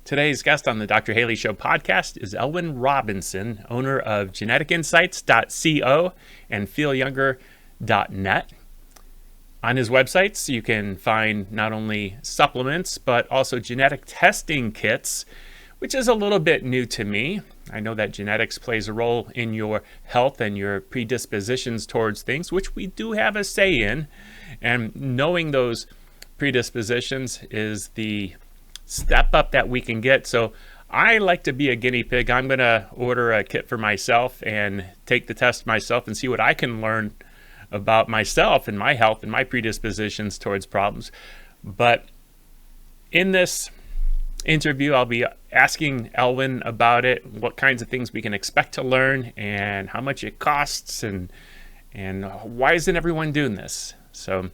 Today's guest on the Dr. Haley Show podcast is Elwin Robinson, owner of geneticinsights.co and feelyounger.net. On his websites, you can find not only supplements, but also genetic testing kits, which is a little bit new to me. I know that genetics plays a role in your health and your predispositions towards things, which we do have a say in. And knowing those predispositions is the step up that we can get. So I like to be a guinea pig. I'm going to order a kit for myself and take the test myself and see what I can learn about myself and my health and my predispositions towards problems. But in this interview, I'll be asking Elwin about it, what kinds of things we can expect to learn and how much it costs and why isn't everyone doing this? So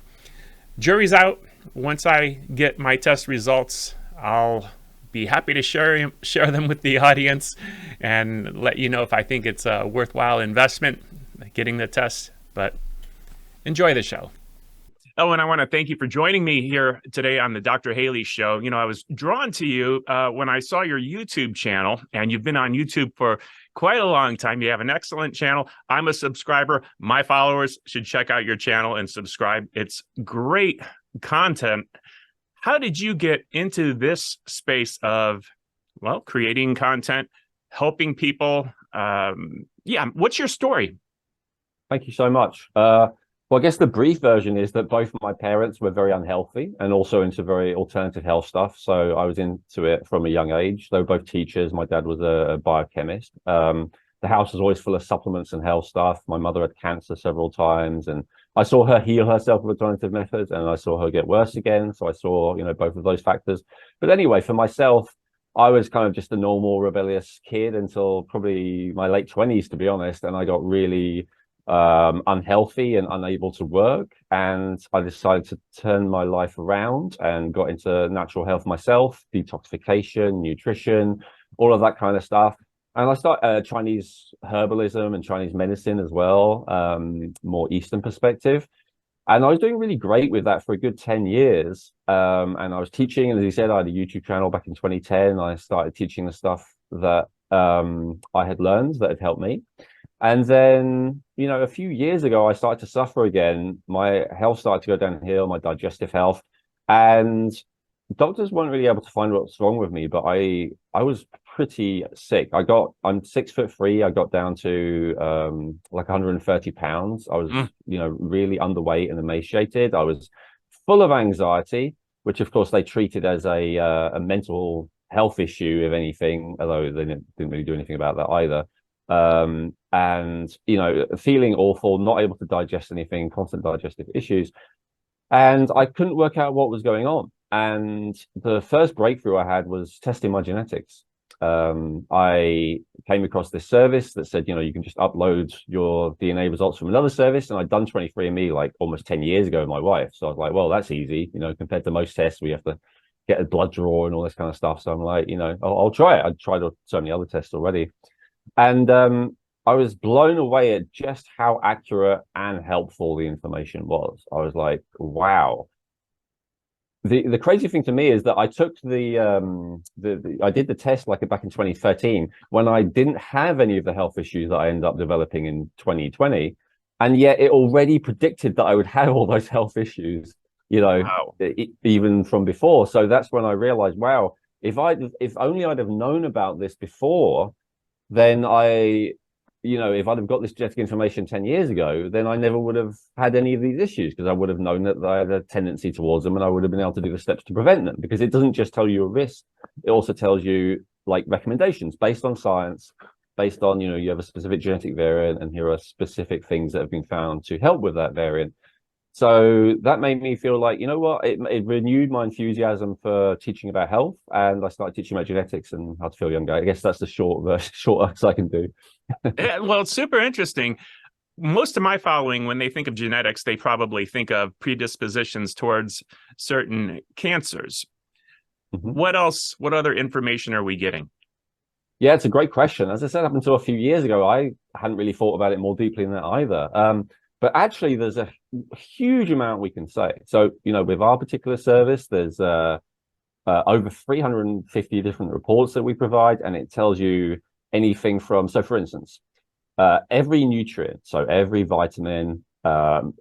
jury's out. Once I get my test results, I'll be happy to share them with the audience and let you know if I think it's a worthwhile investment getting the test. But enjoy the show. Elwin, I want to thank you for joining me here today on the Dr. Haley Show. You know, I was drawn to you when I saw your YouTube channel, and you've been on YouTube for quite a long time. You have an excellent channel. I'm a subscriber. My followers should check out your channel and subscribe. It's great content. How did you get into this space of, well, creating content, helping people? What's your story? Thank you so much. Well, I guess the brief version is that both of my parents were very unhealthy and also into very alternative health stuff. So I was into it from a young age. They were both teachers. My dad was a biochemist. The house was always full of supplements and health stuff. My mother had cancer several times, and I saw her heal herself with alternative methods, and I saw her get worse again. So I saw, both of those factors. But anyway, for myself, I was kind of just a normal rebellious kid until probably my late 20s, to be honest. And I got really unhealthy and unable to work. And I decided to turn my life around and got into natural health myself, detoxification, nutrition, all of that kind of stuff. And I started Chinese herbalism and Chinese medicine as well, more Eastern perspective. And I was doing really great with that for a good 10 years. And I was teaching, and as you said, I had a YouTube channel back in 2010. I started teaching the stuff that I had learned that had helped me. And then, a few years ago, I started to suffer again. My health started to go downhill, my digestive health. And doctors weren't really able to find what's wrong with me, but I was pretty sick. I'm 6'3". I got down to like 130 pounds. I was, really underweight and emaciated. I was full of anxiety, which of course they treated as a mental health issue, if anything, although they didn't really do anything about that either. And, feeling awful, not able to digest anything, constant digestive issues. And I couldn't work out what was going on. And the first breakthrough I had was testing my genetics. I came across this service that said, you can just upload your DNA results from another service. And I'd done 23andMe like almost 10 years ago with my wife. So I was like, well, that's easy, compared to most tests, we have to get a blood draw and all this kind of stuff. So I'm like, I'll try it. I'd tried so many other tests already. And I was blown away at just how accurate and helpful the information was. I was like, wow. The crazy thing to me is that I took I did the test like back in 2013 when I didn't have any of the health issues that I ended up developing in 2020, and yet it already predicted that I would have all those health issues, Wow. Even from before. So that's when I realized, wow, if only I'd have known about this before, then if I'd have got this genetic information 10 years ago, then I never would have had any of these issues, because I would have known that I had a tendency towards them, and I would have been able to do the steps to prevent them, because it doesn't just tell you a risk. It also tells you like recommendations based on science, based on, you have a specific genetic variant, and here are specific things that have been found to help with that variant. So that made me feel like, it renewed my enthusiasm for teaching about health, and I started teaching about genetics and how to feel younger. I guess that's the short as I can do. Yeah, well, it's super interesting. Most of my following, when they think of genetics, they probably think of predispositions towards certain cancers. Mm-hmm. What else? What other information are we getting? Yeah, it's a great question. As I said, up until a few years ago, I hadn't really thought about it more deeply than that either. But actually, there's a huge amount we can say. So, with our particular service, there's over 350 different reports that we provide, and it tells you anything from, so for instance, every nutrient, so every vitamin,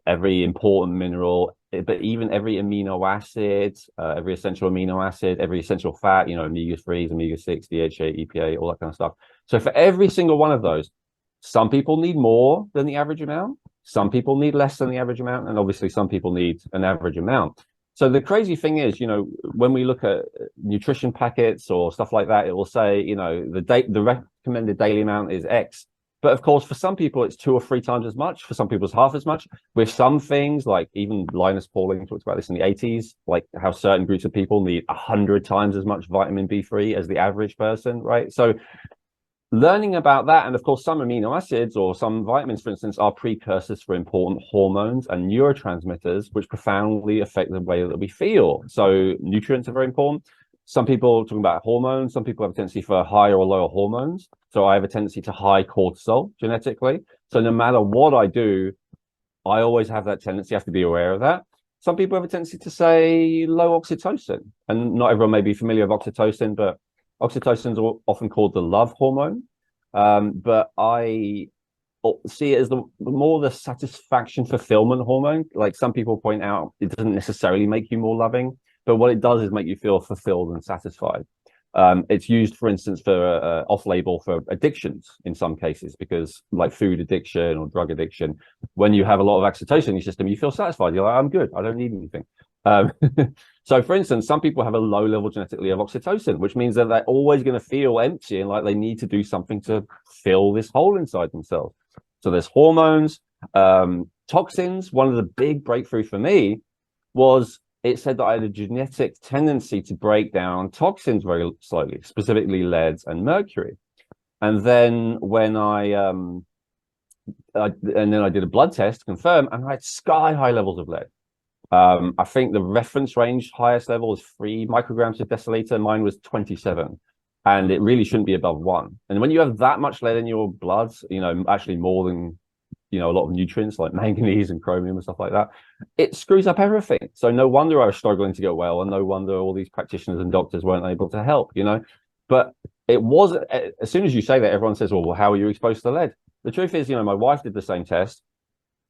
every important mineral, but even every amino acid, every essential amino acid, every essential fat, omega-3s, omega-6, DHA, EPA, all that kind of stuff. So for every single one of those, some people need more than the average amount, some people need less than the average amount, and obviously some people need an average amount. So the crazy thing is, when we look at nutrition packets or stuff like that, it will say, the recommended daily amount is X. But of course, for some people, it's 2 or 3 times as much. For some people, it's half as much. With some things, like even Linus Pauling talked about this in the 80s, like how certain groups of people need 100 times as much vitamin B3 as the average person, right? So learning about that, and of course, some amino acids or some vitamins, for instance, are precursors for important hormones and neurotransmitters, which profoundly affect the way that we feel. So nutrients are very important. Some people talking about hormones, some people have a tendency for higher or lower hormones. So I have a tendency to high cortisol genetically. So no matter what I do, I always have that tendency. I have to be aware of that. Some people have a tendency to say low oxytocin, and not everyone may be familiar with oxytocin, but oxytocin is often called the love hormone. But I see it as the satisfaction fulfillment hormone. Like some people point out, it doesn't necessarily make you more loving, but what it does is make you feel fulfilled and satisfied. It's used, for instance, for off-label for addictions in some cases, because like food addiction or drug addiction, when you have a lot of oxytocin in your system, you feel satisfied. You're like, I'm good. I don't need anything. So, for instance, some people have a low level genetically of oxytocin, which means that they're always going to feel empty and like they need to do something to fill this hole inside themselves. So there's hormones, toxins. One of the big breakthrough for me was it said that I had a genetic tendency to break down toxins very slowly, specifically lead and mercury. And then when I did a blood test to confirm, and I had sky high levels of lead. I think the reference range highest level is 3 micrograms per deciliter. Mine was 27, and it really shouldn't be above 1. And when you have that much lead in your blood, actually more than a lot of nutrients like manganese and chromium and stuff like that, it screws up everything. So no wonder I was struggling to get well, and no wonder all these practitioners and doctors weren't able to help. But it was, as soon as you say that, everyone says, well, how are you exposed to lead? The truth is, my wife did the same test.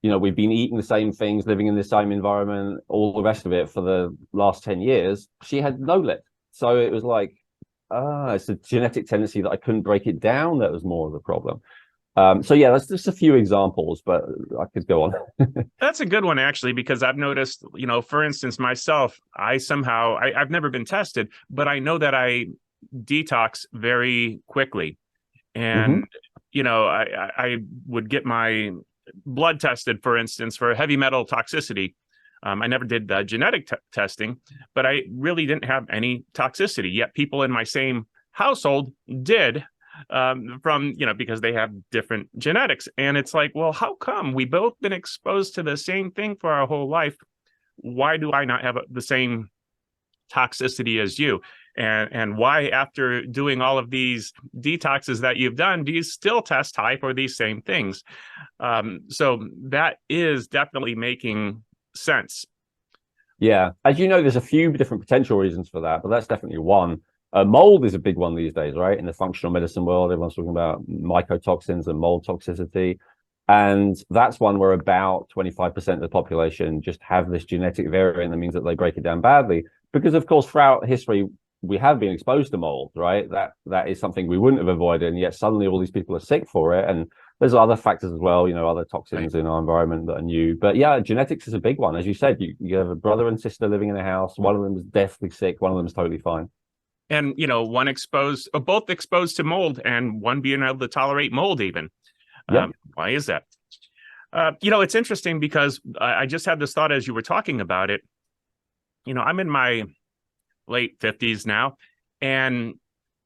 We've been eating the same things, living in the same environment, all the rest of it for the last 10 years. She had no lead. So it was like, it's a genetic tendency that I couldn't break it down. That was more of the problem. So yeah, that's just a few examples, but I could go on. That's a good one, actually, because I've noticed, for instance, myself, I've never been tested, but I know that I detox very quickly. And, I would get my blood tested, for instance, for heavy metal toxicity. I never did the genetic testing, but I really didn't have any toxicity. Yet people in my same household did, because they have different genetics. And it's like, well, how come we both been exposed to the same thing for our whole life? Why do I not have the same toxicity as you? And why, after doing all of these detoxes that you've done, do you still test high for these same things? So that is definitely making sense. Yeah. As you know, there's a few different potential reasons for that, but that's definitely one. Mold is a big one these days, right? In the functional medicine world, everyone's talking about mycotoxins and mold toxicity. And that's one where about 25% of the population just have this genetic variant that means that they break it down badly. Because, of course, throughout history, we have been exposed to mold, right? That is something we wouldn't have avoided, and yet suddenly all these people are sick for it. And there's other factors as well, other toxins in our environment that are new. But yeah, genetics is a big one. As you said, you have a brother and sister living in a house. One of them is deathly sick. One of them is totally fine. And, one exposed, or both exposed to mold, and one being able to tolerate mold even. Yep. Why is that? It's interesting because I just had this thought as you were talking about it. I'm in my late 50s now, and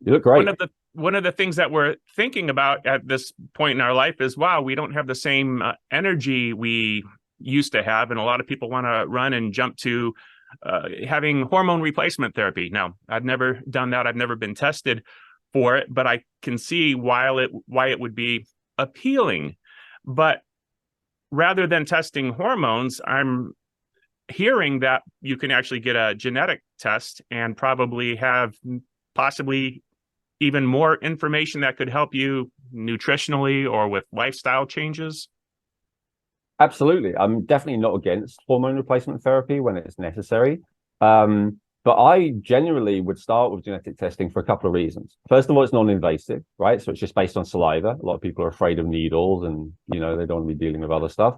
you look great. One of the things that we're thinking about at this point in our life is, wow, we don't have the same energy we used to have, and a lot of people want to run and jump to having hormone replacement therapy. Now, I've never done that. I've never been tested for it, but I can see why it would be appealing. But rather than testing hormones, I'm hearing that you can actually get a genetic test and probably have possibly even more information that could help you nutritionally or with lifestyle changes. Absolutely. I'm definitely not against hormone replacement therapy when it's necessary. But I generally would start with genetic testing for a couple of reasons. First of all, it's non-invasive, right? So it's just based on saliva. A lot of people are afraid of needles and, they don't want to be dealing with other stuff.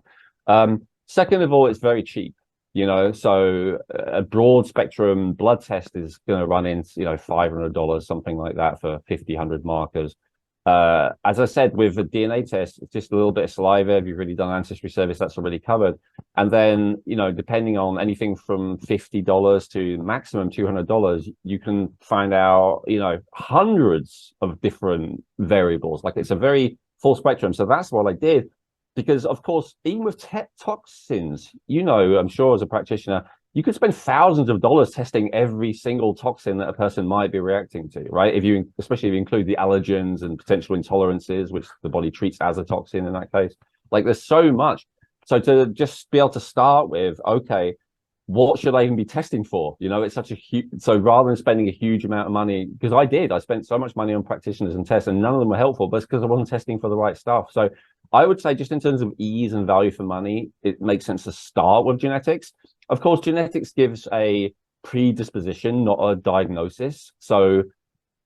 Second of all, it's very cheap, so a broad spectrum blood test is going to run in, $500, something like that for 50, 100 markers. As I said, with a DNA test, it's just a little bit of saliva. If you've really done ancestry service, that's already covered. And then, depending on anything from $50 to maximum $200, you can find out, hundreds of different variables. Like it's a very full spectrum. So that's what I did. Because, of course, even with toxins, I'm sure as a practitioner, you could spend thousands of dollars testing every single toxin that a person might be reacting to, right? Especially if you include the allergens and potential intolerances, which the body treats as a toxin in that case. Like there's so much. So to just be able to start with, okay, what should I even be testing for? It's such a huge, so rather than spending a huge amount of money, because I spent so much money on practitioners and tests and none of them were helpful, but it's because I wasn't testing for the right stuff. So I would say just in terms of ease and value for money, it makes sense to start with genetics. Of course, genetics gives a predisposition, not a diagnosis. So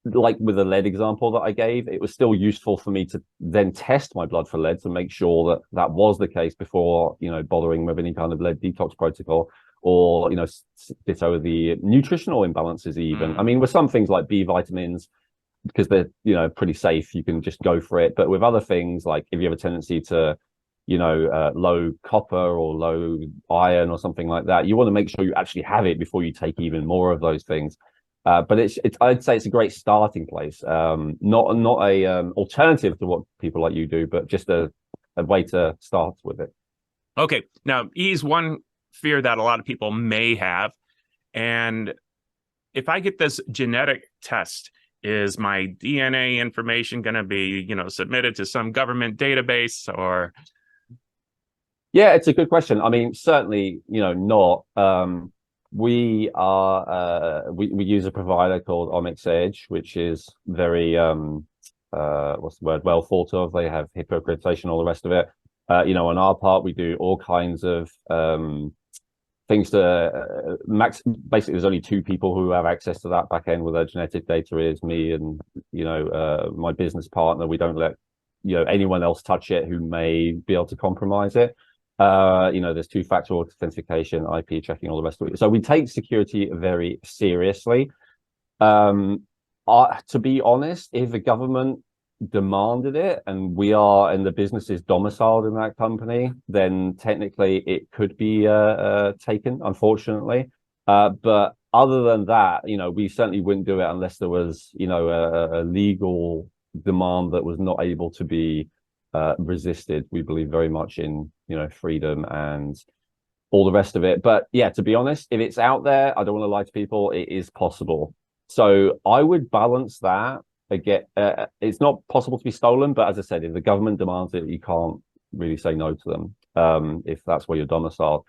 like with the lead example that I gave, it was still useful for me to then test my blood for lead to make sure that that was the case before, bothering with any kind of lead detox protocol or, ditto the nutritional imbalances even. I mean, with some things like B vitamins, because they're, pretty safe, you can just go for it. But with other things, like if you have a tendency to, low copper or low iron or something like that, you want to make sure you actually have it before you take even more of those things. But it's I'd say it's a great starting place. Not a alternative to what people like you do, but just a way to start with it. Okay. Now, ease one fear that a lot of people may have. And if I get this genetic test, is my DNA information going to be, submitted to some government database or? Yeah, it's a good question. I mean, certainly, not. We use a provider called Onyx Edge, which is very what's the word? Well thought of. They have HIPAA accreditation, all the rest of it. On our part, we do all kinds of things to basically there's only two people who have access to that back end with their genetic data is me and my business partner. We don't let anyone else touch it who may be able to compromise it. There's two-factor authentication, IP checking, all the rest of it. So we take security very seriously. To be honest, if the government demanded it and the business is domiciled in that company, then technically it could be taken, unfortunately. But other than that, we certainly wouldn't do it unless there was, a legal demand that was not able to be resisted. We believe very much in, freedom and all the rest of it. But yeah, to be honest, if it's out there, I don't want to lie to people, it is possible. So I would balance that. Again, it's not possible to be stolen, but as I said, if the government demands it, you can't really say no to them if that's where you're domiciled.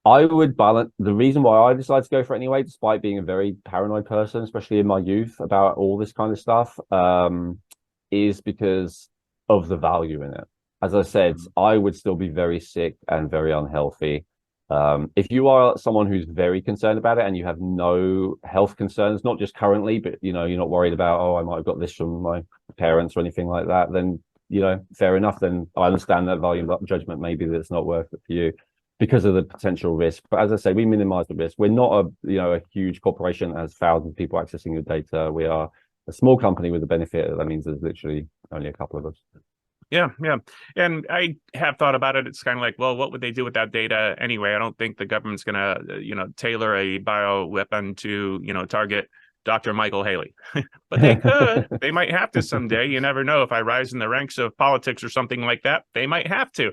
I would balance. The reason why I decided to go for it anyway, despite being a very paranoid person, especially in my youth about all this kind of stuff, is because of the value in it. As I said, I would still be very sick and very unhealthy. If you are someone who's very concerned about it and you have no health concerns, not just currently, but you're not worried about, oh, I might have got this from my parents or anything like that, then fair enough. Then I understand that value judgment maybe that it's not worth it for you because of the potential risk. But as I say, we minimize the risk. We're not a huge corporation that has thousands of people accessing your data. We are a small company with the benefit that means there's literally only a couple of us. Yeah. And I have thought about it. It's kind of like, well, what would they do with that data anyway? I don't think the government's going to, tailor a bioweapon to, target Dr. Michael Haley. But they could. They might have to someday. You never know. If I rise in the ranks of politics or something like that, they might have to.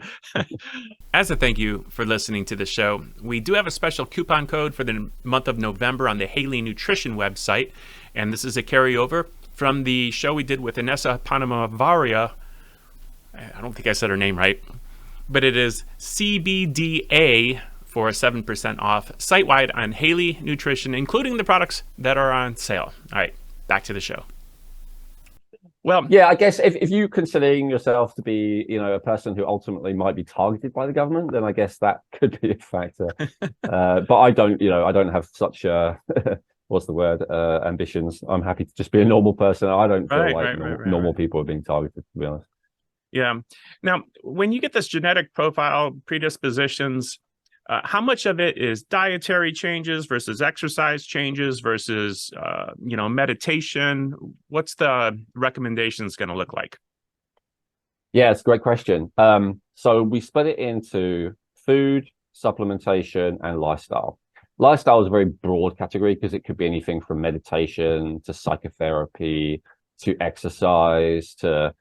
As a thank you for listening to the show, we do have a special coupon code for the month of November on the Haley Nutrition website. And this is a carryover from the show we did with Inessa Panamavaria. I don't think I said her name right, but it is CBDA for 7% off site-wide on Haley Nutrition, including the products that are on sale. All right, back to the show. Well, yeah, I guess if you considering yourself to be, a person who ultimately might be targeted by the government, then I guess that could be a factor. But I don't have such what's the word, ambitions. I'm happy to just be a normal person. I don't feel normal people are being targeted, to be honest. Yeah. Now, when you get this genetic profile, predispositions, how much of it is dietary changes versus exercise changes versus, meditation? What's the recommendations going to look like? Yeah, it's a great question. So we split it into food, supplementation, and lifestyle. Lifestyle is a very broad category because it could be anything from meditation to psychotherapy to exercise to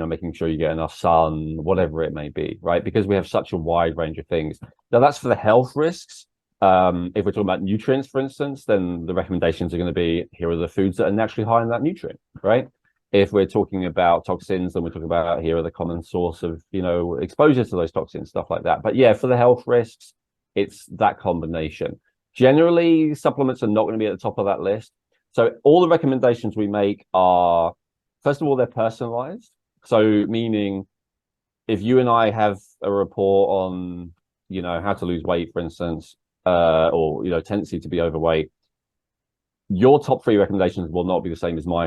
making sure you get enough sun, whatever it may be, right? Because we have such a wide range of things. Now, that's for the health risks. If we're talking about nutrients, for instance, then the recommendations are going to be, here are the foods that are naturally high in that nutrient, right? If we're talking about toxins, then we're talking about, here are the common source of, exposure to those toxins, stuff like that. But yeah, for the health risks, it's that combination. Generally, supplements are not going to be at the top of that list. So all the recommendations we make are, first of all, they're personalized. So meaning if you and I have a report on, how to lose weight, for instance, or, tendency to be overweight, your top 3 recommendations will not be the same as my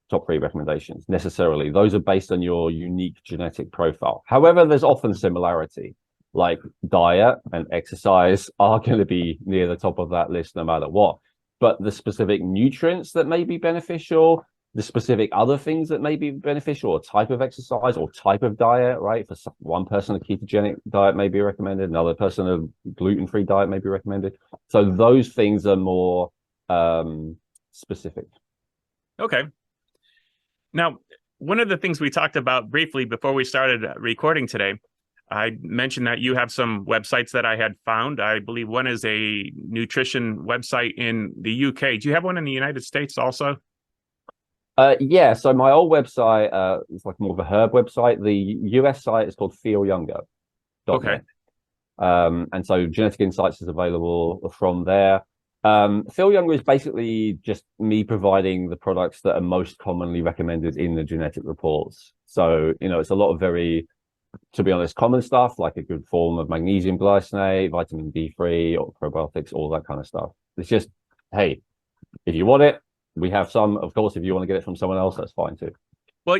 top 3 recommendations necessarily. Those are based on your unique genetic profile. However, there's often similarity, like diet and exercise are going to be near the top of that list no matter what. But the specific nutrients that may be beneficial, the specific other things that may be beneficial, or type of exercise or type of diet, right? For one person, a ketogenic diet may be recommended. Another person, a gluten-free diet may be recommended. So those things are more specific. Okay. Now, one of the things we talked about briefly before we started recording today, I mentioned that you have some websites that I had found. I believe one is a nutrition website in the UK. Do you have one in the United States also? Yeah, so my old website is like more of a herb website. The US site is called feelyounger.net. Okay. And so Genetic Insights is available from there. Feel Younger is basically just me providing the products that are most commonly recommended in the genetic reports. So, it's a lot of very, to be honest, common stuff, like a good form of magnesium glycinate, vitamin D3, or probiotics, all that kind of stuff. It's just, hey, if you want it, we have some. Of course, if you want to get it from someone else, that's fine too. Well,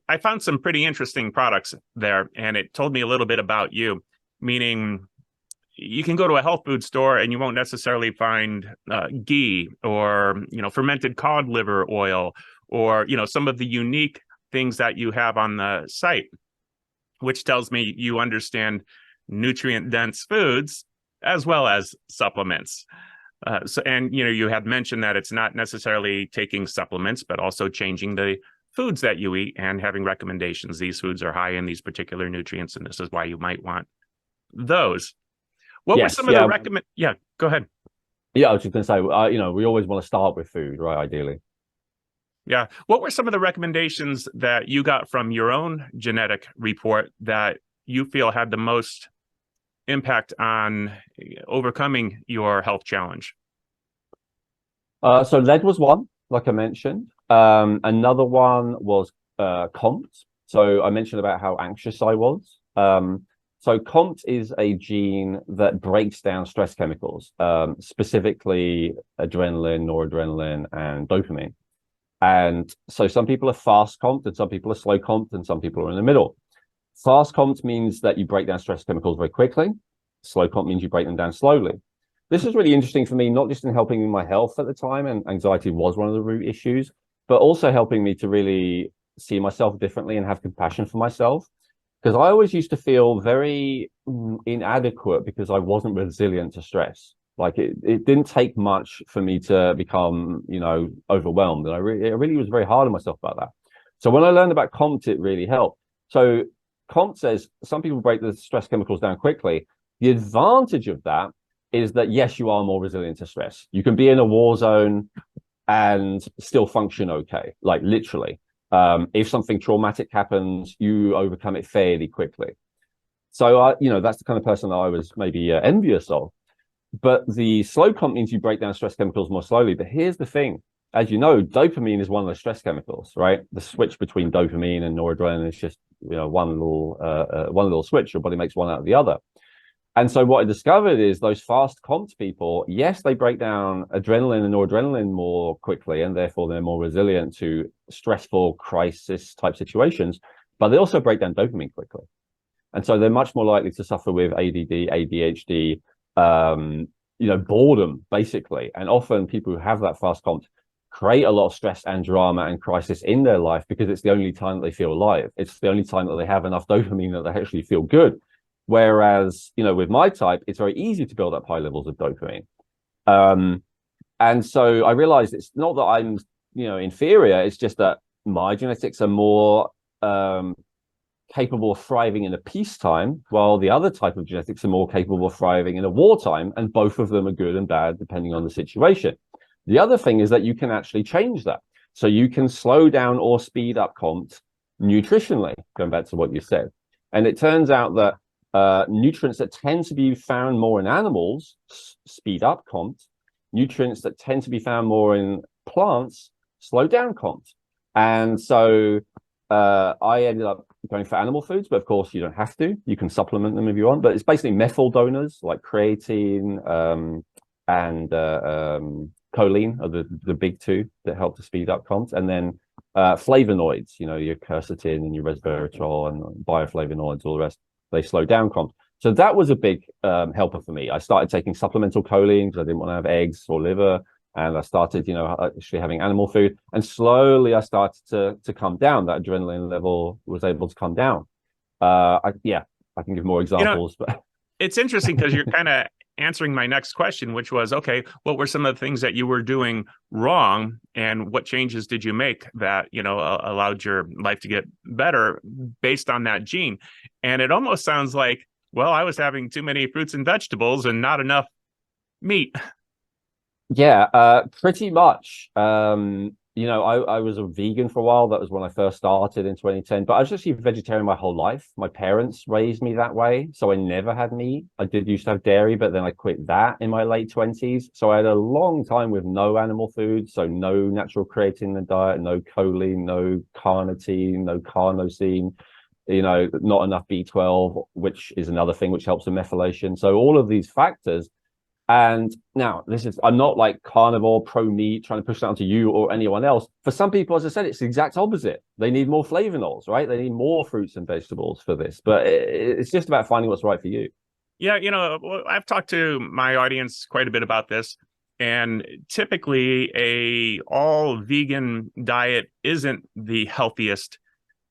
I found some pretty interesting products there, and it told me a little bit about you, meaning you can go to a health food store and you won't necessarily find ghee or, fermented cod liver oil or, some of the unique things that you have on the site, which tells me you understand nutrient-dense foods as well as supplements. You had mentioned that it's not necessarily taking supplements, but also changing the foods that you eat and having recommendations. These foods are high in these particular nutrients, and this is why you might want those. What were some of the Yeah, go ahead. Yeah, I was just going to say, we always want to start with food, right? Ideally. Yeah. What were some of the recommendations that you got from your own genetic report that you feel had the most impact on overcoming your health challenge? So lead was one, like I mentioned. Another one was COMT. So I mentioned about how anxious I was. So COMT is a gene that breaks down stress chemicals, specifically adrenaline, noradrenaline, and dopamine. And so some people are fast COMT and some people are slow COMT and some people are in the middle. Fast COMT means that you break down stress chemicals very quickly. Slow COMT means you break them down slowly. This is really interesting for me, not just in helping my health at the time, and anxiety was one of the root issues, but also helping me to really see myself differently and have compassion for myself. Because I always used to feel very inadequate because I wasn't resilient to stress. Like it didn't take much for me to become, overwhelmed. And I really was very hard on myself about that. So when I learned about COMT, it really helped. So COMT says some people break the stress chemicals down quickly. The advantage of that is that, yes, you are more resilient to stress. You can be in a war zone and still function okay, like literally. If something traumatic happens, you overcome it fairly quickly. So that's the kind of person that I was maybe envious of. But the slow comp means you break down stress chemicals more slowly. But here's the thing. As you know, dopamine is one of the stress chemicals, right? The switch between dopamine and noradrenaline is just one little switch. Your body makes one out of the other. And so what I discovered is those fast comped people, yes, they break down adrenaline and noradrenaline more quickly, and therefore they're more resilient to stressful crisis type situations, but they also break down dopamine quickly. And so they're much more likely to suffer with ADD, ADHD, boredom, basically. And often people who have that fast comp create a lot of stress and drama and crisis in their life because it's the only time that they feel alive. It's the only time that they have enough dopamine that they actually feel good. Whereas, with my type, it's very easy to build up high levels of dopamine. And so I realized it's not that I'm, inferior. It's just that my genetics are more capable of thriving in a peacetime, while the other type of genetics are more capable of thriving in a wartime. And both of them are good and bad, depending on the situation. The other thing is that you can actually change that. So you can slow down or speed up COMT nutritionally, going back to what you said. And it turns out that nutrients that tend to be found more in animals speed up COMT. Nutrients that tend to be found more in plants slow down COMT. And so I ended up going for animal foods, but of course you don't have to. You can supplement them if you want. But it's basically methyl donors like creatine and choline are the big two that help to speed up COMT. And then flavonoids, your quercetin and your resveratrol and bioflavonoids, all the rest, they slow down COMT. So that was a big helper for me. I started taking supplemental choline because I didn't want to have eggs or liver. And I started, actually having animal food. And slowly I started to come down. That adrenaline level was able to come down. I can give more examples. But it's interesting because you're kind of answering my next question, which was, okay, what were some of the things that you were doing wrong? And what changes did you make that, allowed your life to get better based on that gene? And it almost sounds like, well, I was having too many fruits and vegetables and not enough meat. Yeah, pretty much. I was a vegan for a while. That was when I first started in 2010. But I was actually vegetarian my whole life. My parents raised me that way, so I never had meat. I did used to have dairy, but then I quit that in my late 20s. So I had a long time with no animal food, so no natural creatine in the diet, no choline, no carnitine, no carnosine. Not enough B12, which is another thing which helps with methylation. So all of these factors. And now I'm not like carnivore, pro meat, trying to push that onto you or anyone else. For some people, as I said, it's the exact opposite. They need more flavonols, right? They need more fruits and vegetables for this. But it's just about finding what's right for you. Yeah, I've talked to my audience quite a bit about this. And typically a all vegan diet isn't the healthiest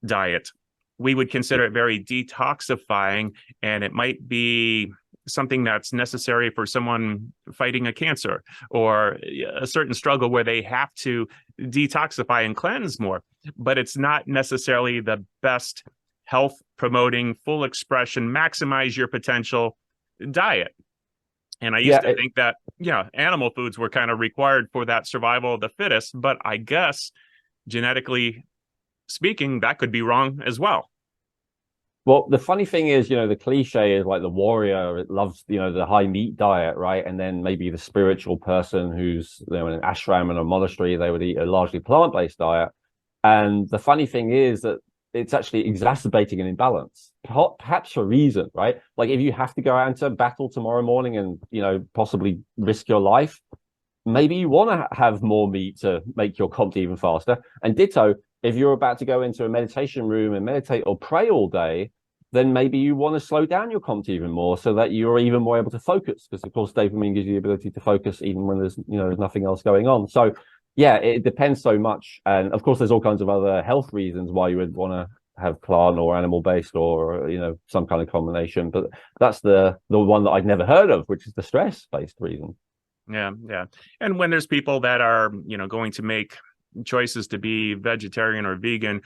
diet. We would consider it very detoxifying, and it might be something that's necessary for someone fighting a cancer or a certain struggle where they have to detoxify and cleanse more, but it's not necessarily the best health promoting, full expression, maximize your potential diet. And I used to think that, animal foods were kind of required for that survival of the fittest, but I guess genetically speaking, that could be wrong as well. Well, the funny thing is, the cliche is like the warrior loves, the high meat diet, right? And then maybe the spiritual person who's, in an ashram and a monastery, they would eat a largely plant-based diet. And the funny thing is that it's actually exacerbating an imbalance, perhaps for a reason, right? Like if you have to go out into battle tomorrow morning and, possibly risk your life, maybe you want to have more meat to make your COMT even faster. And ditto, if you're about to go into a meditation room and meditate or pray all day, then maybe you want to slow down your COMT even more so that you're even more able to focus. Because of course, dopamine gives you the ability to focus even when there's nothing else going on. So yeah, it depends so much. And of course, there's all kinds of other health reasons why you would want to have plant or animal based or some kind of combination. But that's the one that I'd never heard of, which is the stress based reason. Yeah. And when there's people that are going to make choices to be vegetarian or vegan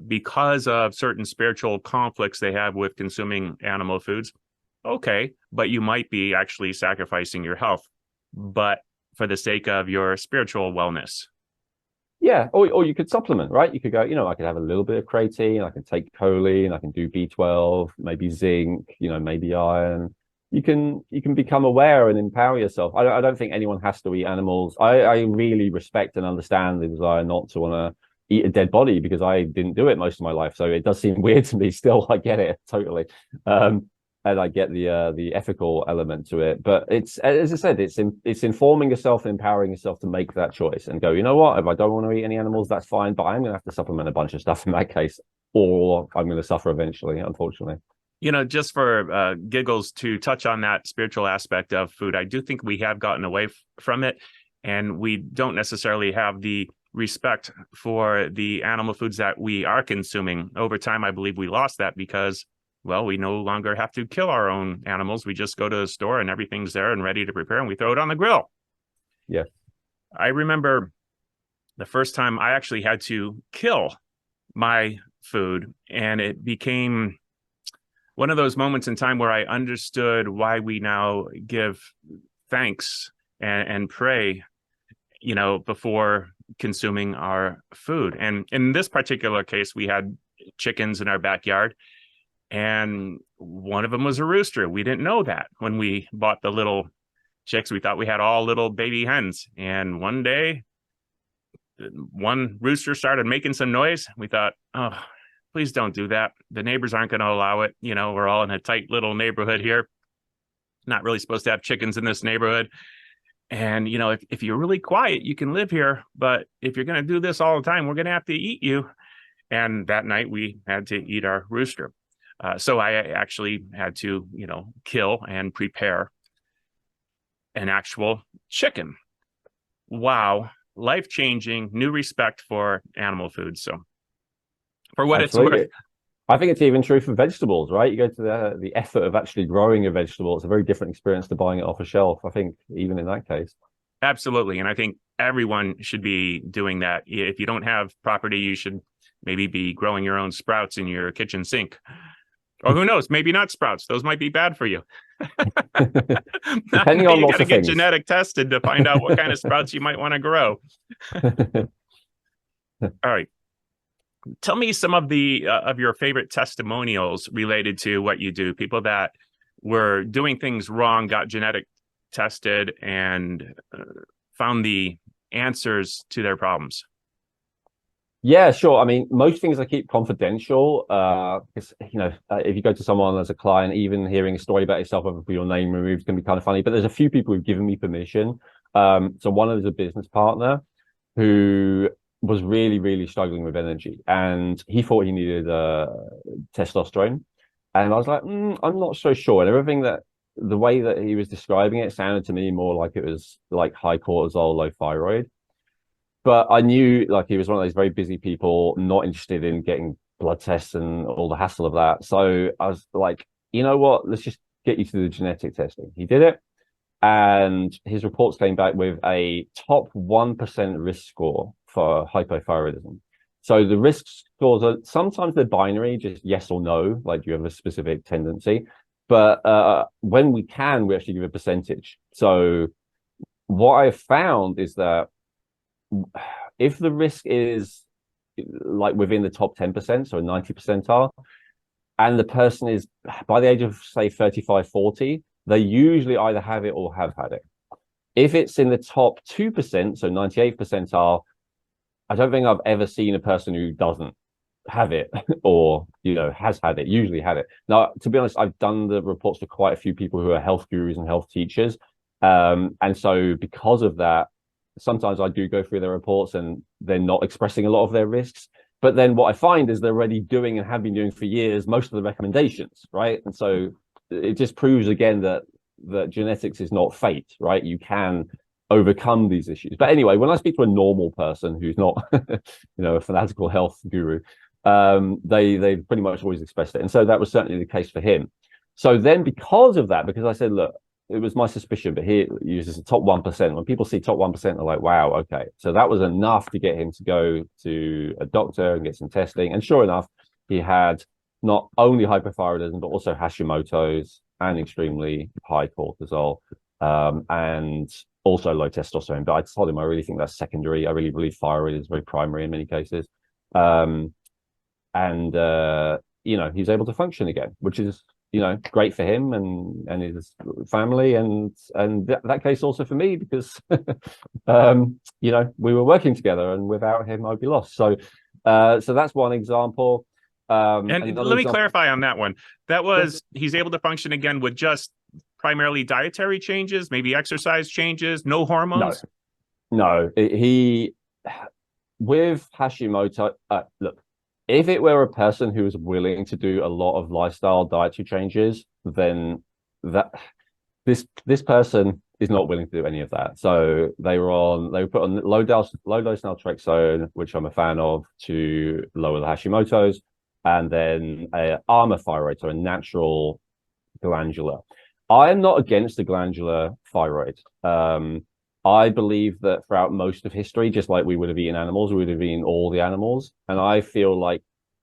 because of certain spiritual conflicts they have with consuming animal foods, okay, but you might be actually sacrificing your health. But for the sake of your spiritual wellness. Yeah, or you could supplement, right? You could go, I could have a little bit of creatine, I can take choline, I can do B12, maybe zinc, maybe iron. You can become aware and empower yourself. I don't think anyone has to eat animals. I really respect and understand the desire not to want to eat a dead body, because I didn't do it most of my life. So it does seem weird to me still. I get it totally. And I get the ethical element to it, but it's, as I said, it's informing yourself, empowering yourself to make that choice and go, you know what, if I don't want to eat any animals, that's fine, but I'm gonna have to supplement a bunch of stuff in that case, or I'm gonna suffer eventually, unfortunately. Just for giggles, to touch on that spiritual aspect of food, I do think we have gotten away from it, and we don't necessarily have the respect for the animal foods that we are consuming. Over time, I believe we lost that because, well, we no longer have to kill our own animals. We just go to the store and everything's there and ready to prepare, and we throw it on the grill. Yeah. I remember the first time I actually had to kill my food, and it became one of those moments in time where I understood why we now give thanks and pray, before consuming our food. And in this particular case, we had chickens in our backyard, and one of them was a rooster. We didn't know that when we bought the little chicks. We thought we had all little baby hens. And one day, one rooster started making some noise. We thought, oh, please don't do that. The neighbors aren't going to allow it. We're all in a tight little neighborhood here. Not really supposed to have chickens in this neighborhood. And, if you're really quiet, you can live here. But if you're going to do this all the time, we're going to have to eat you. And that night we had to eat our rooster. So I actually had to, kill and prepare an actual chicken. Wow. Life-changing, new respect for animal food. So for what Absolutely. it's worth. I think it's even true for vegetables, right? You go to the effort of actually growing a vegetable. It's a very different experience to buying it off a shelf, I think, even in that case. Absolutely. And I think everyone should be doing that. If you don't have property, you should maybe be growing your own sprouts in your kitchen sink. Or who knows, maybe not sprouts. Those might be bad for you. Depending on you lots got to of get things. genetic tested to find out what kind of sprouts you might want to grow. All right. Tell me some of of your favorite testimonials related to what you do. People that were doing things wrong, got genetic tested, and found the answers to their problems. Yeah, sure. I mean, most things I keep confidential, because, if you go to someone as a client, even hearing a story about yourself with your name removed can be kind of funny. But there's a few people who've given me permission. So one of them is a business partner who was really, really struggling with energy, and he thought he needed testosterone. And I was like, I'm not so sure. And the way that he was describing it sounded to me more like it was like high cortisol, low thyroid. But I knew, like, he was one of those very busy people, not interested in getting blood tests and all the hassle of that. So I was like, you know what? Let's just get you to the genetic testing. He did it, and his reports came back with a top 1% risk score for hypothyroidism. So the risk scores are sometimes they're binary, just yes or no, like you have a specific tendency. But when we actually give a percentage. So what I found is that if the risk is like within the top 10%, so 90 percentile, and the person is by the age of, say, 35, 40, they usually either have it or have had it. If it's in the top 2%, so 98 percentile, I don't think I've ever seen a person who doesn't have it or, has had it, usually had it. Now, to be honest, I've done the reports for quite a few people who are health gurus and health teachers. And so because of that, sometimes I do go through their reports and they're not expressing a lot of their risks. But then what I find is they're already doing and have been doing for years most of the recommendations, right? And so it just proves again that genetics is not fate, right? You can overcome these issues. But anyway, when I speak to a normal person who's not, a fanatical health guru, they pretty much always expressed it. And so that was certainly the case for him. So then because of that, because I said, look, it was my suspicion, but he uses the top 1%. When people see top 1%, they're like, wow, okay. So that was enough to get him to go to a doctor and get some testing. And sure enough, he had not only hypothyroidism, but also Hashimoto's and extremely high cortisol. And also low testosterone. But I told him I really think that's secondary. I really believe thyroid is very primary in many cases. And he's able to function again, which is great for him and his family, and that case also for me, because we were working together, and without him I'd be lost. So that's one example. And let me clarify on that one. That was, he's able to function again with just primarily dietary changes, maybe exercise changes, no hormones? No, he with Hashimoto, look, if it were a person who was willing to do a lot of lifestyle dietary changes, then this person is not willing to do any of that. So they were put on low dose naltrexone, which I'm a fan of, to lower the Hashimoto's, and then a Armour thyroid, so a natural glandular. I am not against the glandular thyroid. I believe that throughout most of history, just like we would have eaten animals, we would have eaten all the animals. And I feel like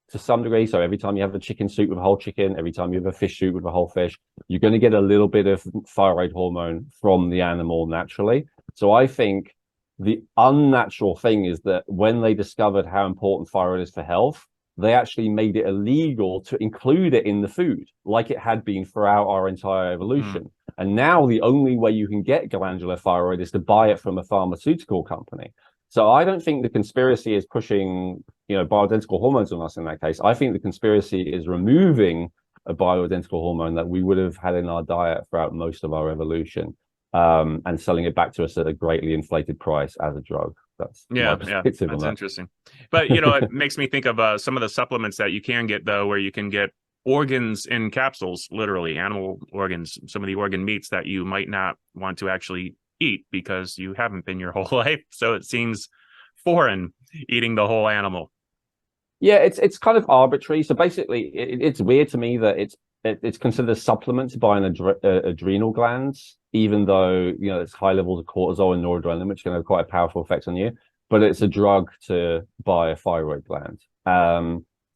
to some degree, so every time you have a chicken soup with a whole chicken, every time you have a fish soup with a whole fish, you're going to get a little bit of thyroid hormone from the animal naturally. So I think the unnatural thing is that when they discovered how important thyroid is for health, they actually made it illegal to include it in the food, like it had been throughout our entire evolution. And now the only way you can get glandular thyroid is to buy it from a pharmaceutical company. So I don't think the conspiracy is pushing, bioidentical hormones on us in that case. I think the conspiracy is removing a bioidentical hormone that we would have had in our diet throughout most of our evolution, and selling it back to us at a greatly inflated price as a drug. That's that's interesting. But it makes me think of some of the supplements that you can get, though, where you can get organs in capsules, literally animal organs, some of the organ meats that you might not want to actually eat because you haven't been your whole life. So it seems foreign eating the whole animal. Yeah, it's kind of arbitrary. So basically, it's weird to me that it's considered a supplement to buy an adrenal glands, even though it's high levels of cortisol and noradrenaline, which can have quite a powerful effect on you. But it's a drug to buy a thyroid gland.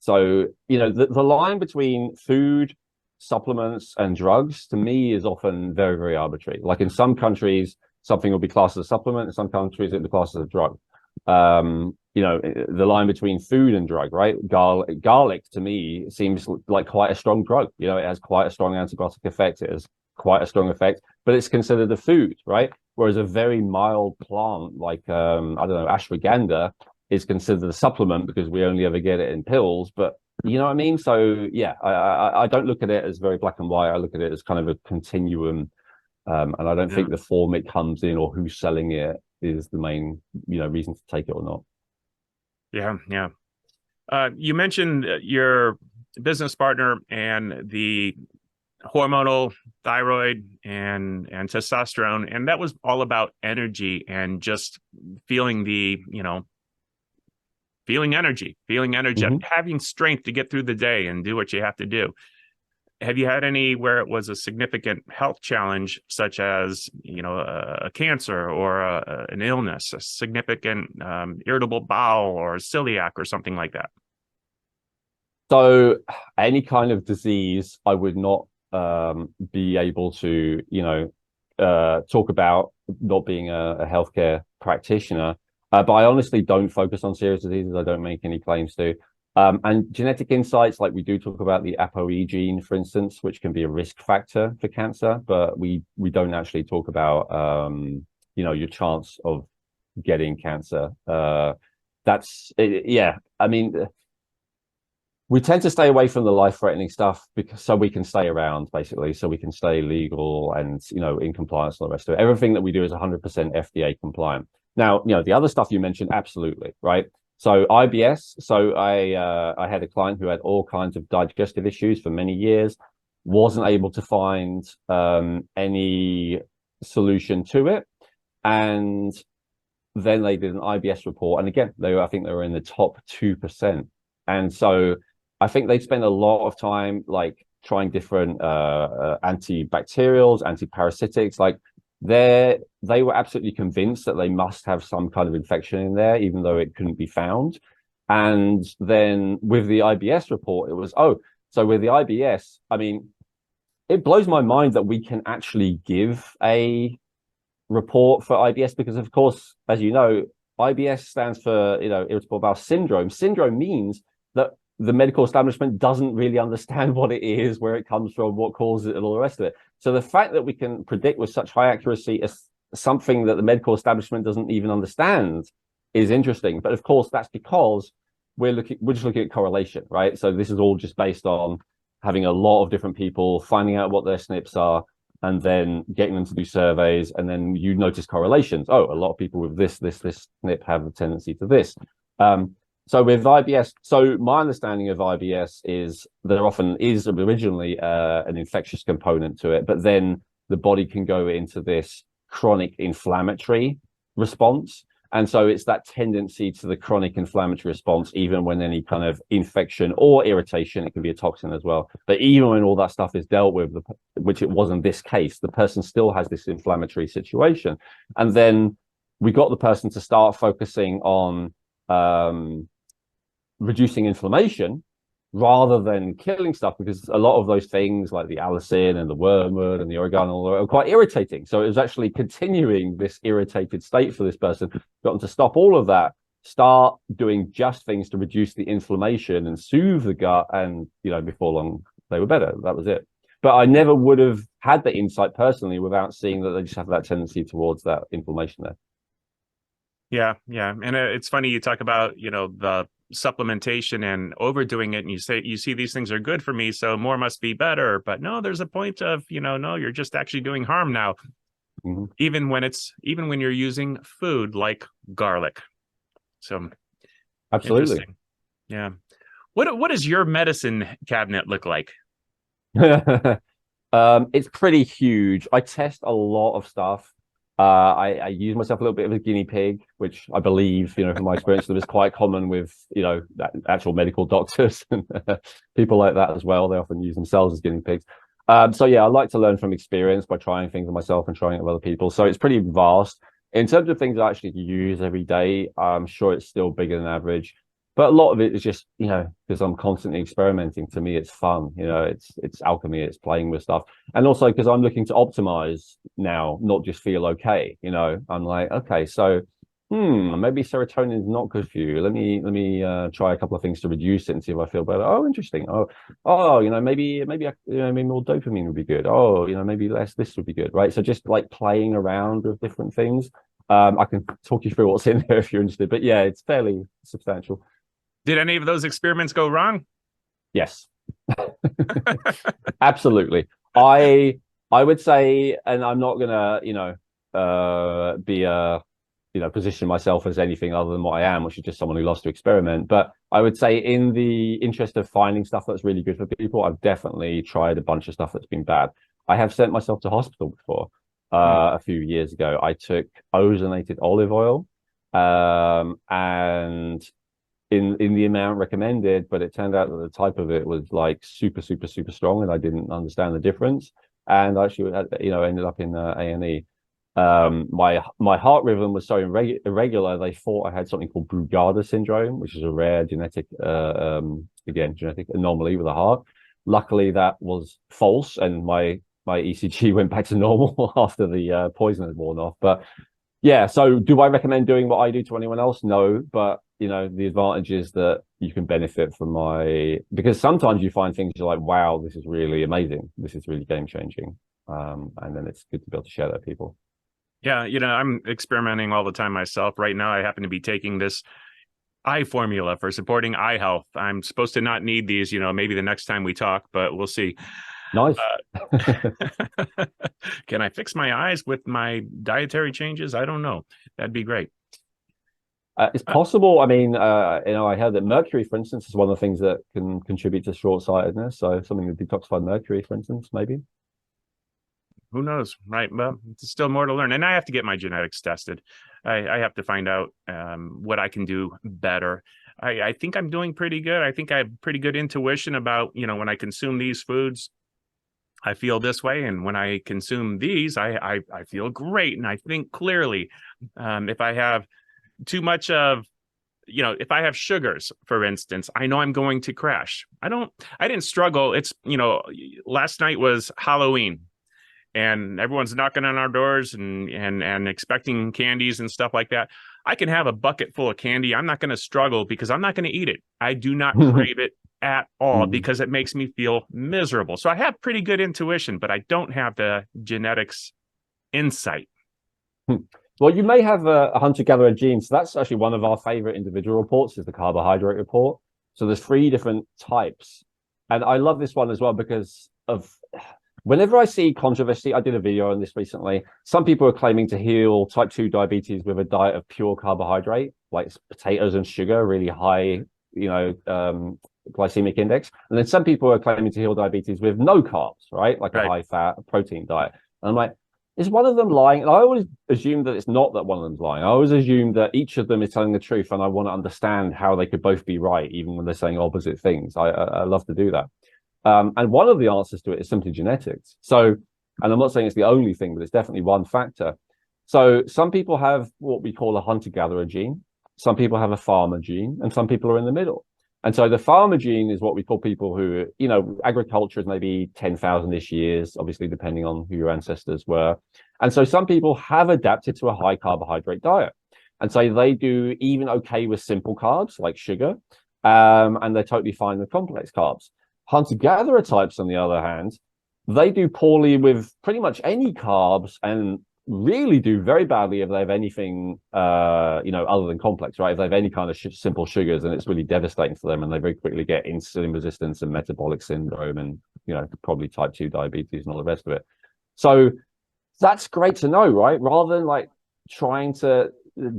So the line between food, supplements, and drugs to me is often very, very arbitrary. Like in some countries, something will be classed as a supplement. In some countries, it'll be classed as a drug. The line between food and drug, right? Garlic to me seems like quite a strong drug. It has quite a strong antibiotic effect. It has quite a strong effect, but it's considered a food, right? Whereas a very mild plant like ashwagandha is considered a supplement because we only ever get it in pills. But you know what I mean? So yeah, I don't look at it as very black and white. I look at it as kind of a continuum, and I don't think the form it comes in or who's selling it is the main reason to take it or not. You mentioned your business partner and the hormonal thyroid and testosterone, and that was all about energy and just feeling energy, having strength to get through the day and do what you have to do. Have you had any where it was a significant health challenge, such as a cancer or an illness, a significant irritable bowel or celiac or something like that? So any kind of disease, I would not be able to talk about, not being a healthcare practitioner. But I honestly don't focus on serious diseases. I don't make any claims to. And genetic insights, like we do talk about the ApoE gene, for instance, which can be a risk factor for cancer, but we don't actually talk about your chance of getting cancer. We tend to stay away from the life-threatening stuff so we can stay around, basically, so we can stay legal and in compliance and all the rest of it. Everything that we do is 100% FDA compliant. Now, the other stuff you mentioned, absolutely, right? So IBS. So I had a client who had all kinds of digestive issues for many years, wasn't able to find any solution to it, and then they did an IBS report, and again, I think they were in the top 2%, and so I think they spent a lot of time like trying different antibacterials, antiparasitics, like. They were absolutely convinced that they must have some kind of infection in there, even though it couldn't be found. And then with the IBS report, it was, so with the IBS, I mean, it blows my mind that we can actually give a report for IBS because, of course, as you know, IBS stands for, irritable bowel syndrome. Syndrome means that the medical establishment doesn't really understand what it is, where it comes from, what causes it, and all the rest of it. So the fact that we can predict with such high accuracy something that the medical establishment doesn't even understand is interesting. But of course, that's because we're just looking at correlation, right? So this is all just based on having a lot of different people, finding out what their SNPs are, and then getting them to do surveys, and then you notice correlations. Oh, a lot of people with this SNP have a tendency to this. So with IBS, so my understanding of IBS is there often is originally an infectious component to it, but then the body can go into this chronic inflammatory response. And so it's that tendency to the chronic inflammatory response, even when any kind of infection or irritation, it can be a toxin as well. But even when all that stuff is dealt with, which it wasn't this case, the person still has this inflammatory situation. And then we got the person to start focusing on reducing inflammation rather than killing stuff, because a lot of those things like the allicin and the wormwood and the oregano are quite irritating. So it was actually continuing this irritated state for this person. Got them to stop all of that, start doing just things to reduce the inflammation and soothe the gut, and before long they were better. That was it. But I never would have had the insight personally without seeing that they just have that tendency towards that inflammation there. Yeah. And it's funny you talk about, the supplementation and overdoing it, and you see these things are good for me, so more must be better. But no, there's a point of, no, you're just actually doing harm now. Mm-hmm. Even when you're using food like garlic. So absolutely. Yeah. What does your medicine cabinet look like? It's pretty huge. I test a lot of stuff. I use myself a little bit of a guinea pig, which I believe, from my experience, that is quite common with, actual medical doctors and people like that as well. They often use themselves as guinea pigs. So yeah, I like to learn from experience by trying things on myself and trying it with other people. So it's pretty vast. In terms of things I actually use every day, I'm sure it's still bigger than average. But a lot of it is just, because I'm constantly experimenting. To me, it's fun. It's alchemy. It's playing with stuff. And also because I'm looking to optimize now, not just feel okay. I'm like, okay, so maybe serotonin is not good for you. Let me try a couple of things to reduce it and see if I feel better. Oh, interesting. Maybe more dopamine would be good. Oh, maybe less this would be good, right? So just like playing around with different things. I can talk you through what's in there if you're interested. But yeah, it's fairly substantial. Did any of those experiments go wrong? Yes. Absolutely. I would say, and I'm not gonna, position myself as anything other than what I am, which is just someone who loves to experiment. But I would say, in the interest of finding stuff that's really good for people, I've definitely tried a bunch of stuff that's been bad. I have sent myself to hospital before. A few years ago, I took ozonated olive oil, and in the amount recommended, but it turned out that the type of it was like super, super, super strong, and I didn't understand the difference. And actually, ended up in A&E. My heart rhythm was so irregular, they thought I had something called Brugada syndrome, which is a rare genetic anomaly with the heart. Luckily, that was false, and my ECG went back to normal after the poison had worn off. But yeah, so do I recommend doing what I do to anyone else? No, but the advantage is that you can benefit from because sometimes you find things you're like, wow, this is really amazing. This is really game changing. And then it's good to be able to share that with people. Yeah, I'm experimenting all the time myself. Right now, I happen to be taking this eye formula for supporting eye health. I'm supposed to not need these, maybe the next time we talk, but we'll see. Nice. Can I fix my eyes with my dietary changes? I don't know. That'd be great. It's possible. I mean, I heard that mercury, for instance, is one of the things that can contribute to short-sightedness. So something to detoxify mercury, for instance, maybe. Who knows, right? Well, it's still more to learn. And I have to get my genetics tested. I have to find out what I can do better. I think I'm doing pretty good. I think I have pretty good intuition about, when I consume these foods, I feel this way. And when I consume these, I feel great. And I think clearly. If I have too much of, if I have sugars, for instance, I know I'm going to crash. I didn't struggle. It's, last night was Halloween. and everyone's knocking on our doors and expecting candies and stuff like that, I can have a bucket full of candy. I'm not going to struggle because I'm not going to eat it. I do not crave it at all because it makes me feel miserable. So I have pretty good intuition, but I don't have the genetics insight. Well, you may have a hunter-gatherer gene. So that's actually one of our favorite individual reports is the carbohydrate report. So there's 3 different types. And I love this one as well because of whenever I see controversy, I did a video on this recently. Some people are claiming to heal type 2 diabetes with a diet of pure carbohydrate, like potatoes and sugar, really high, glycemic index. And then some people are claiming to heal diabetes with no carbs, right? Like a high fat protein diet. And I'm like, is one of them lying? And I always assume that it's not that one of them's lying. I always assume that each of them is telling the truth, and I want to understand how they could both be right, even when they're saying opposite things. I love to do that. And one of the answers to it is simply genetics. So, and I'm not saying it's the only thing, but it's definitely one factor. So some people have what we call a hunter-gatherer gene. Some people have a farmer gene, and some people are in the middle. And so the farmer gene is what we call people who, agriculture is maybe 10,000-ish years, obviously, depending on who your ancestors were. And so some people have adapted to a high carbohydrate diet. And so they do even okay with simple carbs like sugar, and they're totally fine with complex carbs. Hunter-gatherer types, on the other hand, they do poorly with pretty much any carbs and really do very badly if they have anything, other than complex, right? If they have any kind of simple sugars, and it's really devastating for them, and they very quickly get insulin resistance and metabolic syndrome and, probably type 2 diabetes and all the rest of it. So that's great to know, right? Rather than like trying to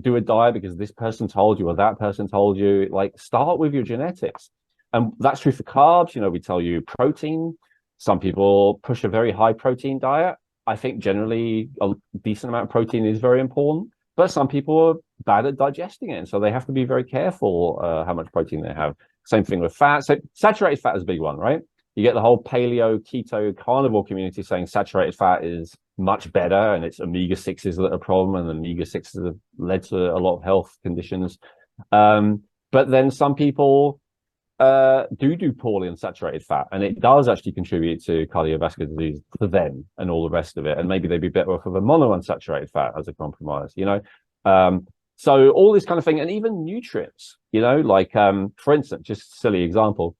do a diet because this person told you or that person told you, like start with your genetics. And that's true for carbs. We tell you protein. Some people push a very high protein diet. I think generally a decent amount of protein is very important, but some people are bad at digesting it. And so they have to be very careful how much protein they have. Same thing with fat. So saturated fat is a big one, right? You get the whole paleo, keto, carnivore community saying saturated fat is much better and it's omega-6s that are a problem, and omega-6s have led to a lot of health conditions. But then some people do poorly on saturated fat, and it does actually contribute to cardiovascular disease for them and all the rest of it. And maybe they'd be better off with a monounsaturated fat as a compromise, so all this kind of thing, and even nutrients, for instance, just a silly example,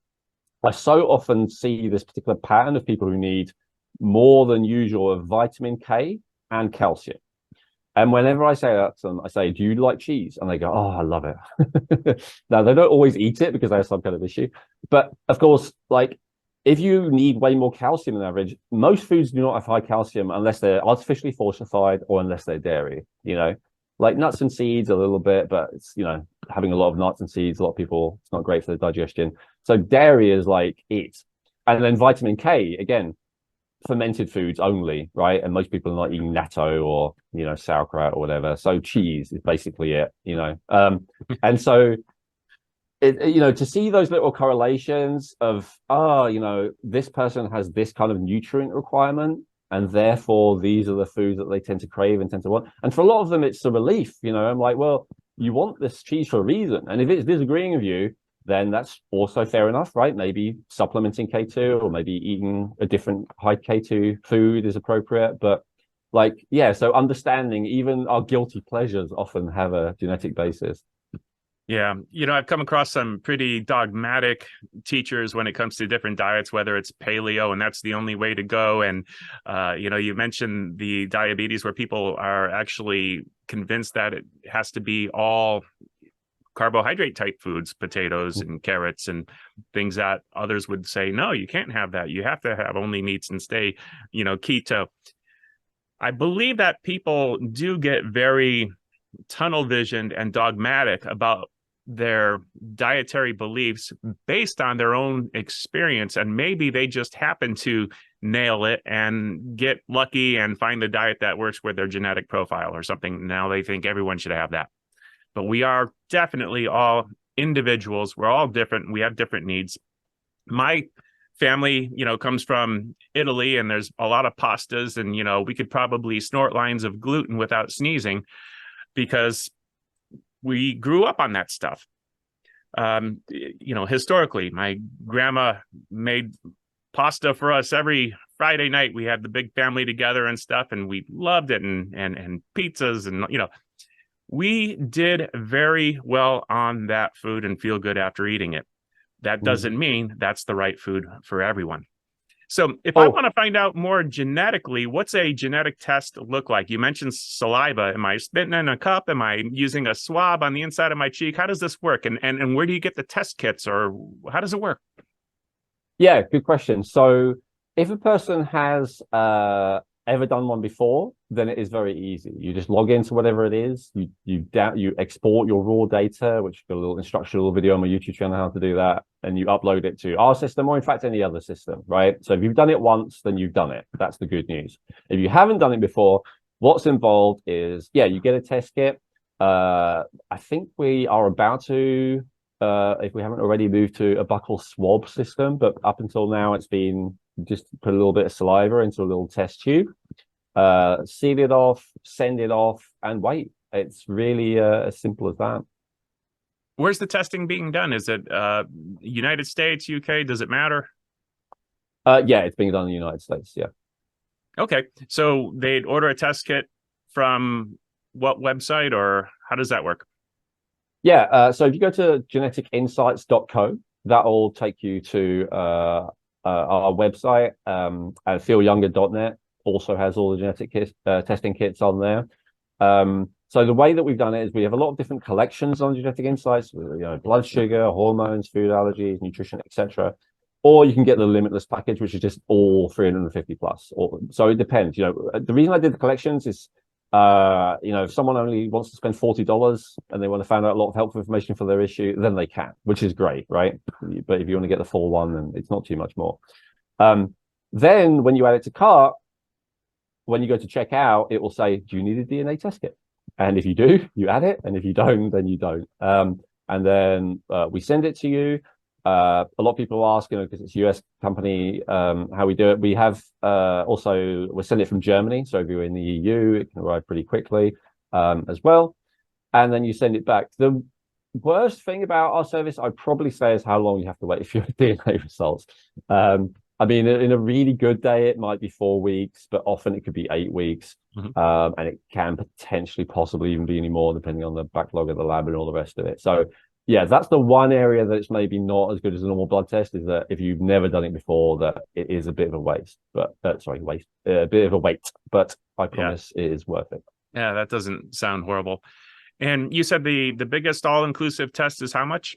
I so often see this particular pattern of people who need more than usual of vitamin K and calcium. And whenever I say that to them, I say, do you like cheese? And they go, oh, I love it. Now, they don't always eat it because they have some kind of issue. But of course, like if you need way more calcium than average, most foods do not have high calcium unless they're artificially fortified or unless they're dairy, like nuts and seeds a little bit, but it's, having a lot of nuts and seeds, a lot of people, it's not great for the digestion. So dairy is like it. And then vitamin K, again, fermented foods only, right? And most people are not eating natto or sauerkraut or whatever. So cheese is basically it, and so to see those little correlations of this person has this kind of nutrient requirement, and therefore these are the foods that they tend to crave and tend to want. And for a lot of them, it's a relief. I'm like, well, you want this cheese for a reason, and if it's disagreeing with you, then that's also fair enough, right? Maybe supplementing K2 or maybe eating a different high K2 food is appropriate. But so understanding even our guilty pleasures often have a genetic basis. Yeah. I've come across some pretty dogmatic teachers when it comes to different diets, whether it's paleo and that's the only way to go. And, you mentioned the diabetes where people are actually convinced that it has to be all carbohydrate type foods, potatoes and carrots and things that others would say, no, you can't have that. You have to have only meats and stay, keto. I believe that people do get very tunnel visioned and dogmatic about their dietary beliefs based on their own experience. And maybe they just happen to nail it and get lucky and find the diet that works with their genetic profile or something. Now they think everyone should have that. But we are definitely all individuals. We're all different. We have different needs. My family, comes from Italy, and there's a lot of pastas, and, we could probably snort lines of gluten without sneezing because we grew up on that stuff. Historically, my grandma made pasta for us every Friday night, we had the big family together and stuff, and we loved it, and pizzas, and we did very well on that food and feel good after eating it. That doesn't mean that's the right food for everyone. So if I want to find out more genetically, what's a genetic test look like? You mentioned saliva. Am I spitting in a cup? Am I using a swab on the inside of my cheek? How does this work? And where do you get the test kits, or how does it work? Yeah, good question. So if a person has ever done one before, then it is very easy. You just log into whatever it is. You export your raw data, which got a little instructional video on my YouTube channel how to do that, and you upload it to our system, or in fact any other system, right? So if you've done it once, then you've done it. That's the good news. If you haven't done it before, what's involved is, you get a test kit. I think we are about to, if we haven't already, moved to a buccal swab system, but up until now it's been just put a little bit of saliva into a little test tube, seal it off, send it off, and wait. It's really as simple as that. Where's the testing being done? Is it United States, UK? Does it matter? It's being done in the United States. Yeah. Okay. So they'd order a test kit from what website, or how does that work? Yeah. So if you go to geneticinsights.co, that'll take you to our website. And feelyounger.net also has all the genetic testing kits on there. So the way that we've done it is we have a lot of different collections on Genetic Insights, blood sugar, hormones, food allergies, nutrition, etc. Or you can get the limitless package, which is just all 350 plus. So it depends. The reason I did the collections is, if someone only wants to spend $40 and they want to find out a lot of helpful information for their issue, then they can, which is great, right? But if you want to get the full one, then it's not too much more. Then when you add it to cart, when you go to check out, it will say, do you need a DNA test kit? And if you do, you add it. And if you don't, then you don't. And then we send it to you. A lot of people ask, because it's a US company, how we do it. We have also, we send it from Germany. So if you're in the EU, it can arrive pretty quickly as well. And then you send it back. The worst thing about our service, I'd probably say, is how long you have to wait for your DNA results. I mean, in a really good day, it might be 4 weeks, but often it could be 8 weeks. And it can potentially possibly even be any more, depending on the backlog of the lab and all the rest of it. So yeah, that's the one area that's maybe not as good as a normal blood test, is that if you've never done it before, that it is a bit of a waste, but a bit of a wait, but I promise it is worth it. Yeah, that doesn't sound horrible. And you said the biggest all-inclusive test is how much?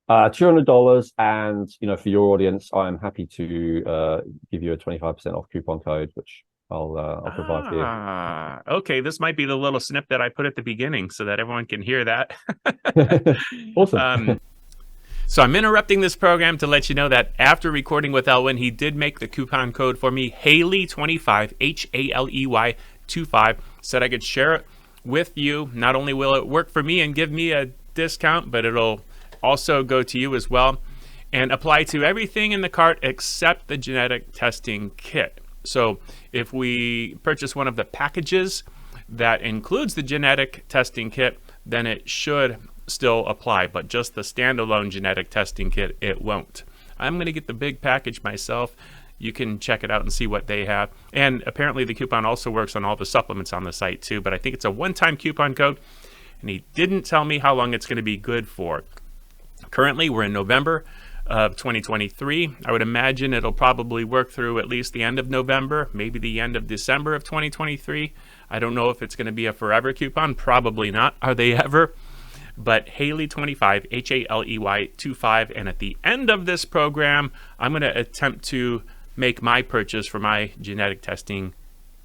$200. And, for your audience, I'm happy to give you a 25% off coupon code, which I'll provide for you. Okay, this might be the little snip that I put at the beginning so that everyone can hear that. Awesome. So I'm interrupting this program to let you know that after recording with Elwin, he did make the coupon code for me, Haley25, Haley 25, said I could share it with you. Not only will it work for me and give me a discount, but it'll also go to you as well and apply to everything in the cart except the genetic testing kit. So if we purchase one of the packages that includes the genetic testing kit, then it should still apply, but just the standalone genetic testing kit, it won't. I'm going to get the big package myself. You can check it out and see what they have. And apparently the coupon also works on all the supplements on the site too, but I think it's a one-time coupon code, and he didn't tell me how long it's going to be good for. Currently, we're in November of 2023. I would imagine it'll probably work through at least the end of November, maybe the end of December of 2023. I don't know if it's going to be a forever coupon. Probably not. Are they ever? But Haley25, Haley 25. And at the end of this program, I'm going to attempt to make my purchase for my genetic testing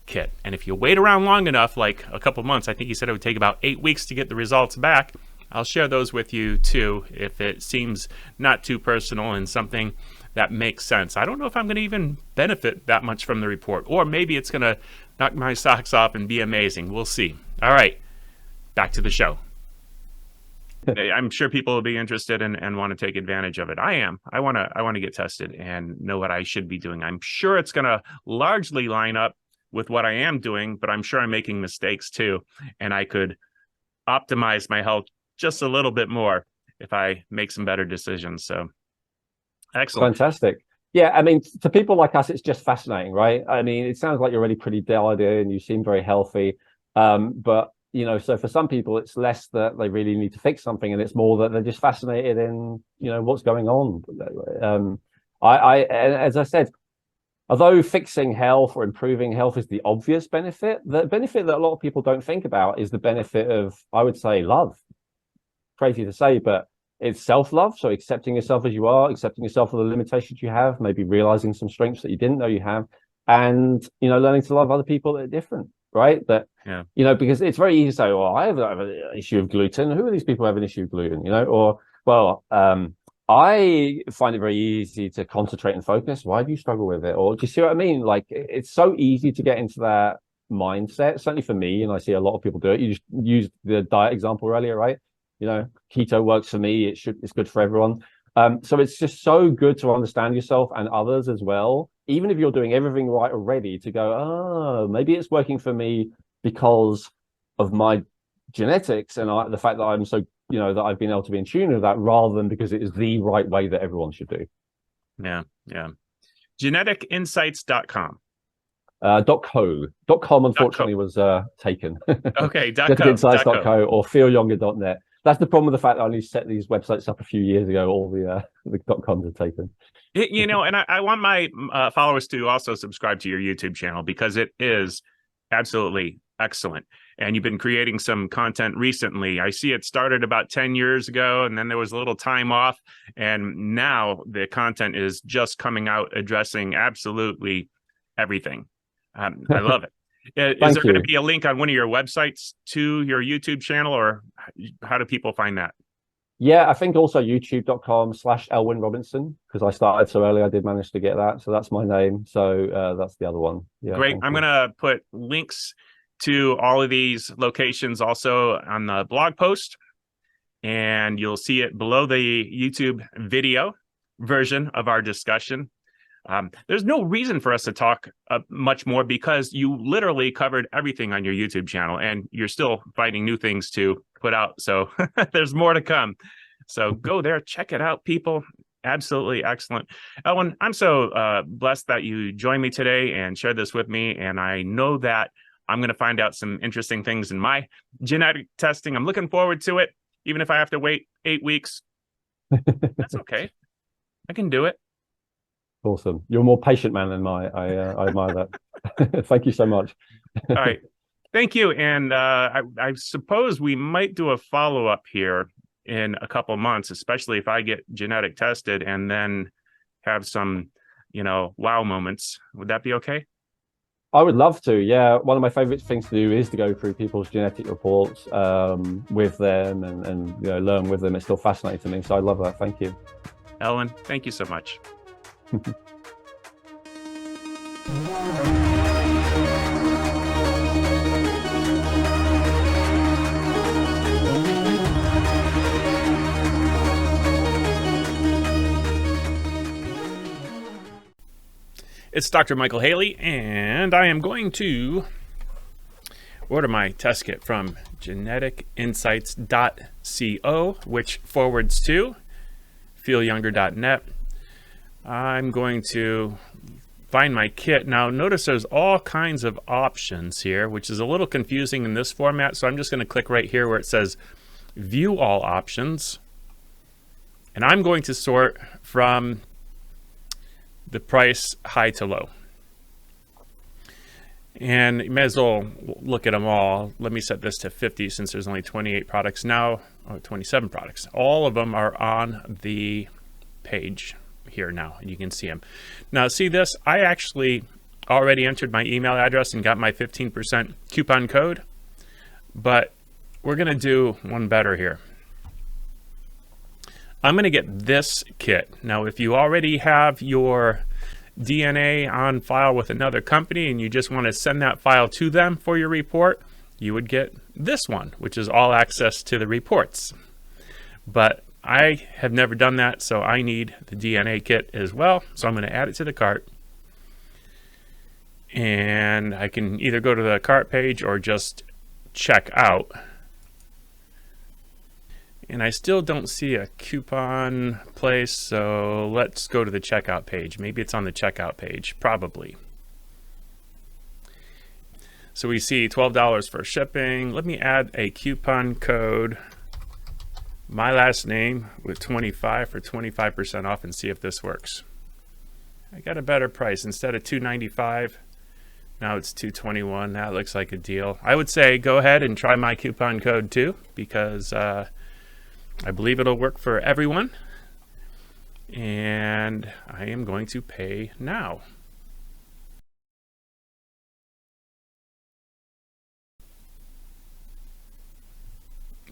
kit. And if you wait around long enough, like a couple months, I think he said it would take about 8 weeks to get the results back, I'll share those with you too, if it seems not too personal and something that makes sense. I don't know if I'm going to even benefit that much from the report, or maybe it's going to knock my socks off and be amazing. We'll see. All right, back to the show. I'm sure people will be interested and want to take advantage of it. I am. I want to get tested and know what I should be doing. I'm sure it's going to largely line up with what I am doing, but I'm sure I'm making mistakes too, and I could optimize my health just a little bit more if I make some better decisions. So excellent. Fantastic. Yeah, I mean, to people like us, it's just fascinating, right? I mean, it sounds like you're already pretty dialed in, you seem very healthy. But so for some people, it's less that they really need to fix something, and it's more that they're just fascinated in, what's going on. As I said, although fixing health or improving health is the obvious benefit, the benefit that a lot of people don't think about is the benefit of, I would say, love. Crazy to say, but it's self-love. So accepting yourself as you are, accepting yourself for the limitations you have, maybe realizing some strengths that you didn't know you have, and learning to love other people that are different, right? That because it's very easy to say, well, I have an issue of gluten. Who are these people who have an issue of gluten? Or I find it very easy to concentrate and focus. Why do you struggle with it? Or do you see what I mean? Like, it's so easy to get into that mindset, certainly for me, and I see a lot of people do it. You just used the diet example earlier, right? Keto works for me. It's good for everyone. So it's just so good to understand yourself and others as well, even if you're doing everything right already, to go, oh, maybe it's working for me because of my genetics and the fact that I'm so, that I've been able to be in tune with that, rather than because it is the right way that everyone should do. Yeah. Geneticinsights.com. .com unfortunately was taken. Okay, geneticinsights.co or feelyounger.net. That's the problem with the fact that I only set these websites up a few years ago. All the .coms are taken. And I want my followers to also subscribe to your YouTube channel, because it is absolutely excellent. And you've been creating some content recently. I see it started about 10 years ago, and then there was a little time off. And now the content is just coming out, addressing absolutely everything. I love it. Is there going to be a link on one of your websites to your YouTube channel, or how do people find that? Yeah, I think also youtube.com/Elwin Robinson, because I started so early, I did manage to get that. So that's my name. So that's the other one. Yeah, great. I'm going to put links to all of these locations also on the blog post, and you'll see it below the YouTube video version of our discussion. There's no reason for us to talk much more, because you literally covered everything on your YouTube channel, and you're still finding new things to put out. So there's more to come. So go there, check it out, people. Absolutely excellent. Elwin, I'm so blessed that you joined me today and shared this with me. And I know that I'm going to find out some interesting things in my genetic testing. I'm looking forward to it, even if I have to wait 8 weeks. That's okay. I can do it. Awesome. You're a more patient man than I admire that. Thank you so much. All right. Thank you. And I suppose we might do a follow-up here in a couple months, especially if I get genetic tested and then have some, wow moments. Would that be okay? I would love to. Yeah. One of my favorite things to do is to go through people's genetic reports with them and learn with them. It's still fascinating to me. So I love that. Thank you. Elwin, thank you so much. It's Dr. Michael Haley, and I am going to order my test kit from geneticinsights.co, which forwards to feelyounger.net. I'm going to find my kit. Now, notice there's all kinds of options here, which is a little confusing in this format. So I'm just going to click right here where it says View All Options. And I'm going to sort from the price high to low. And you may as well look at them all. Let me set this to 50 since there's only 28 products now, or 27 products. All of them are on the page here now, and you can see them. Now, see this? I actually already entered my email address and got my 15% coupon code, but we're going to do one better here. I'm going to get this kit. Now, if you already have your DNA on file with another company and you just want to send that file to them for your report, you would get this one, which is all access to the reports. But I have never done that, so I need the DNA kit as well. So I'm going to add it to the cart. And I can either go to the cart page or just check out. And I still don't see a coupon place, so let's go to the checkout page. Maybe it's on the checkout page, probably. So we see $12 for shipping. Let me add a coupon code, my last name with 25 for 25% off, and see if this works. I got a better price. Instead of $2.95, now it's $2.21. That looks like a deal. I would say go ahead and try my coupon code too, because I believe it'll work for everyone. And I am going to pay now.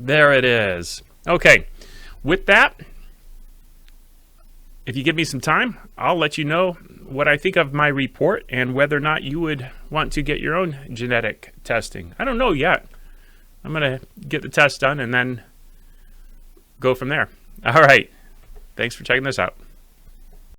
There it is. Okay, with that, if you give me some time, I'll let you know what I think of my report and whether or not you would want to get your own genetic testing. I don't know yet. I'm going to get the test done and then go from there. All right. Thanks for checking this out.